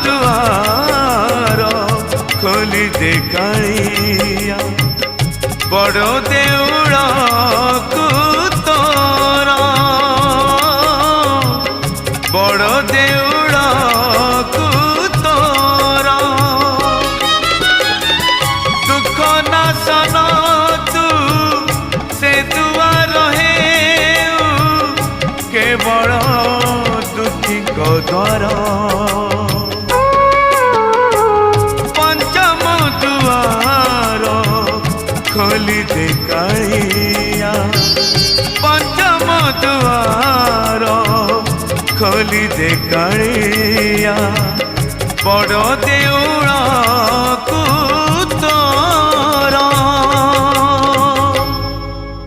दुआर खोली दे कालिया बड़ देउल को तोर बड़ देउल को तोर दुख नाशन तू से दुआर हेउ केवल दुखी को द्वार पंचम दुआर खोली दे कालिया पंचम दुआर खोली दे कालिया बड़ देउल को